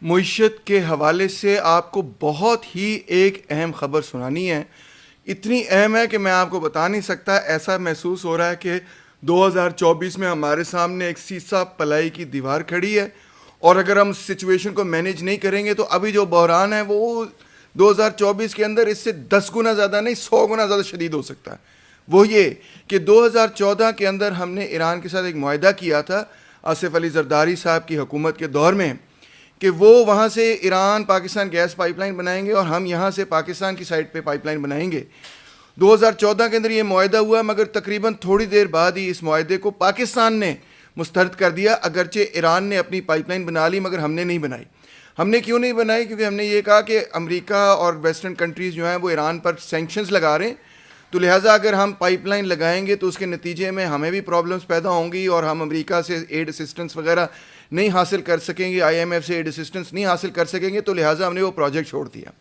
मुईशत के हवाले से आपको बहुत ही एक अहम ख़बर सुनानी है। इतनी अहम है कि मैं आपको बता नहीं सकता। ऐसा महसूस हो रहा है कि 2024 में हमारे सामने एक सीसा पलाई की दीवार खड़ी है, और अगर हम सिचुएशन को मैनेज नहीं करेंगे तो अभी जो बहरान है वो 2024 के अंदर इससे 10 गुना ज़्यादा नहीं 100 गुना ज़्यादा शदीद हो सकता है। वो ये कि 2014 के अंदर हमने ईरान के साथ एक मुआहदा किया था आसिफ अली जरदारी साहब की हुकूमत के दौर में कि वो वहाँ से ईरान पाकिस्तान गैस पाइपलाइन बनाएंगे और हम यहाँ से पाकिस्तान की साइड पे पाइपलाइन बनाएंगे। 2014 के अंदर ये मुआहदा हुआ, मगर तकरीबन थोड़ी देर बाद ही इस मुआहदे को पाकिस्तान ने मुस्तरद कर दिया। अगरचे ईरान ने अपनी पाइपलाइन बना ली, मगर हमने नहीं बनाई। हमने क्यों नहीं बनाई? क्योंकि हमने ये कहा कि अमेरिका और वेस्टर्न कंट्रीज़ जो हैं वो ईरान पर सैंक्शंस लगा रहे हैं, तो लिहाजा अगर हम पाइपलाइन लगाएंगे तो उसके नतीजे में हमें भी प्रॉब्लम्स पैदा होंगी और हम अमेरिका से एड असिस्टेंस वगैरह नहीं हासिल कर सकेंगे, IMF से एड असिस्टेंस नहीं हासिल कर सकेंगे, तो लिहाजा हमने वो प्रोजेक्ट छोड़ दिया।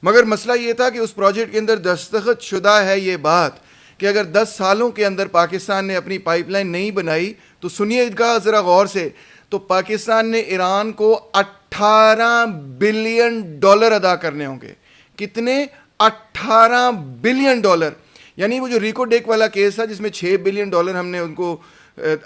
मगर मसला ये था कि उस प्रोजेक्ट के अंदर दस्तखत शुदा है ये बात कि अगर 10 सालों के अंदर पाकिस्तान ने अपनी पाइपलाइन नहीं बनाई तो सुनिएगा ज़रा गौर से, तो पाकिस्तान ने ईरान को $18 बिलियन अदा करने होंगे। कितने? $18 बिलियन। यानी वो जो रिको डेक वाला केस था जिसमें $6 बिलियन हमने उनको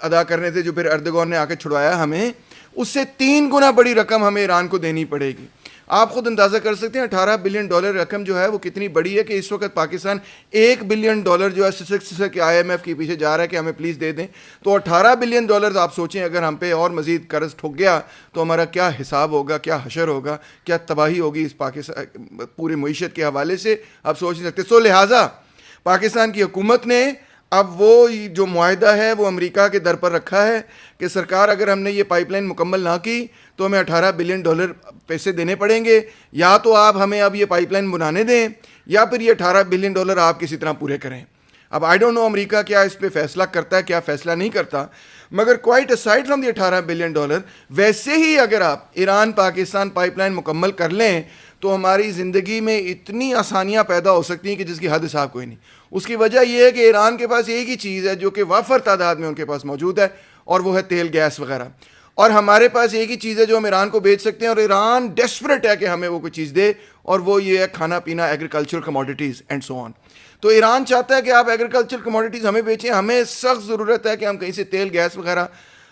अदा करने थे, जो फिर अर्दगौन ने आके छुड़वाया हमें, उससे 3 गुना बड़ी रकम हमें ईरान को देनी पड़ेगी। आप खुद अंदाज़ा कर सकते हैं $18 बिलियन रकम जो है वो कितनी बड़ी है कि इस वक्त पाकिस्तान $1 बिलियन जो है सिसक के IMF के पीछे जा रहा है कि हमें प्लीज़ दे दें। तो $18 बिलियन आप सोचें अगर हम पे और मज़ीद कर्ज ठुक गया तो हमारा क्या हिसाब होगा, क्या हशर होगा, क्या तबाही होगी इस पाकिस्तान पूरी मईशत के हवाले से आप सोच नहीं सकते। सो लिहाजा पाकिस्तान की हुकूमत ने अब वो जो मुआहदा है वो अमेरिका के दर पर रखा है कि सरकार अगर हमने ये पाइपलाइन मुकम्मल ना की तो हमें $18 बिलियन पैसे देने पड़ेंगे, या तो आप हमें अब ये पाइपलाइन बनाने दें या फिर ये $18 बिलियन आप किसी तरह पूरे करें। अब आई डोंट नो अमेरिका क्या इस पर फैसला करता है, क्या फैसला नहीं करता, मगर quite aside from the $18 billion, वैसे ही अगर आप ईरान पाकिस्तान पाइपलाइन मुकम्मल कर लें तो हमारी ज़िंदगी में इतनी आसानियाँ पैदा हो सकती हैं कि जिसकी हद हिसाब कोई नहीं। उसकी वजह यह है कि ईरान के पास एक ही चीज़ है जो कि वाफर तादाद में उनके पास मौजूद है, और वो है तेल गैस वगैरह। और हमारे पास एक ही चीज़ है जो हम ईरान को बेच सकते हैं, और ईरान डेस्परेट है कि हमें वो कोई चीज़ दे, और वो ये है खाना पीना, agriculture commodities and so on. तो ईरान चाहता है कि आप एग्रीकल्चर कमोडिटीज़ हमें बेचें, हमें सख्त ज़रूरत है कि हम कहीं से तेल गैस वगैरह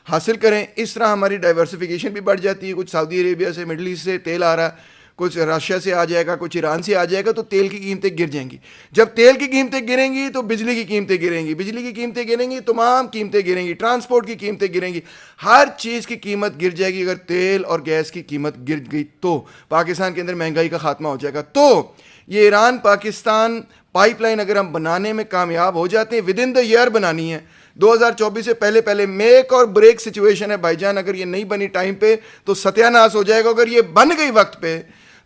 हासिल करें। इस तरह हमारी डाइवर्सिफिकेशन भी बढ़ जाती है। कुछ सऊदी अरेबिया से, मिडल ईस्ट से तेल आ रहा है, कुछ रशिया से आ जाएगा, कुछ ईरान से आ जाएगा, तो तेल की कीमतें गिर जाएंगी। जब तेल की कीमतें गिरेंगी तो बिजली की कीमतें गिरेंगी, बिजली की कीमतें गिरेंगी, तमाम कीमतें गिरेंगी, ट्रांसपोर्ट की कीमतें गिरेंगी, हर चीज़ की कीमत गिर जाएगी। अगर तेल और गैस की कीमत गिर गई तो पाकिस्तान के अंदर महंगाई का खात्मा हो जाएगा। तो ये ईरान पाकिस्तान पाइपलाइन अगर हम बनाने में कामयाब हो जाते हैं, विद इन द ईयर बनानी है, 2024 से पहले पहले, मेक और ब्रेक सिचुएशन है भाईजान। अगर ये नहीं बनी टाइम पे तो सत्यानाश हो जाएगा। अगर ये बन गई वक्त पे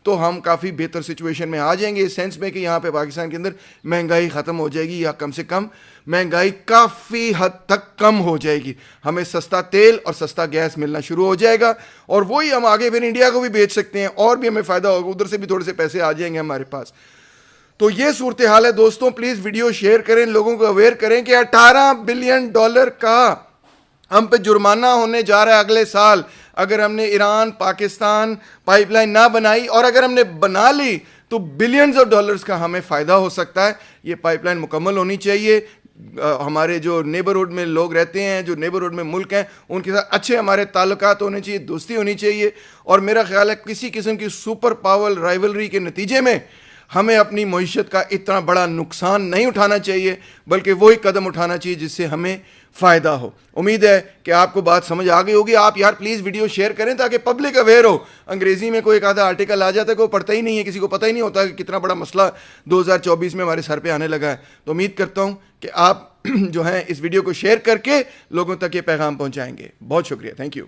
तो हम काफ़ी बेहतर सिचुएशन में आ जाएंगे, इस सेंस में कि यहाँ पे पाकिस्तान के अंदर महंगाई ख़त्म हो जाएगी, या कम से कम महंगाई काफ़ी हद तक कम हो जाएगी। हमें सस्ता तेल और सस्ता गैस मिलना शुरू हो जाएगा, और वही हम आगे फिर इंडिया को भी बेच सकते हैं, और भी हमें फ़ायदा होगा, उधर से भी थोड़े से पैसे आ जाएंगे हमारे पास। तो ये सूरत हाल है दोस्तों। प्लीज़ वीडियो शेयर करें, लोगों को अवेयर करें कि $18 बिलियन का हम पे जुर्माना होने जा रहा है अगले साल अगर हमने ईरान पाकिस्तान पाइपलाइन ना बनाई, और अगर हमने बना ली तो बिलियंस ऑफ डॉलर्स का हमें फ़ायदा हो सकता है। ये पाइपलाइन मुकम्मल होनी चाहिए। हमारे जो नेबरहुड में लोग रहते हैं, जो नेबरहुड में मुल्क हैं, उनके साथ अच्छे हमारे ताल्लुकात होने चाहिए, दोस्ती होनी चाहिए। और मेरा ख्याल है किसी किस्म की सुपर पावर राइवलरी के नतीजे में हमें अपनी मईशत का इतना बड़ा नुकसान नहीं उठाना चाहिए, बल्कि वही कदम उठाना चाहिए जिससे हमें फ़ायदा हो। उम्मीद है कि आपको बात समझ आ गई होगी। आप यार प्लीज़ वीडियो शेयर करें ताकि पब्लिक अवेयर हो। अंग्रेज़ी में कोई एक आधा आर्टिकल आ जाता है, कोई पढ़ता ही नहीं है, किसी को पता ही नहीं होता कि कितना बड़ा मसला 2024 में हमारे सर पे आने लगा है। तो उम्मीद करता हूँ कि आप जो हैं इस वीडियो को शेयर करके लोगों तक ये पैगाम पहुँचाएँगे। बहुत शुक्रिया, थैंक यू।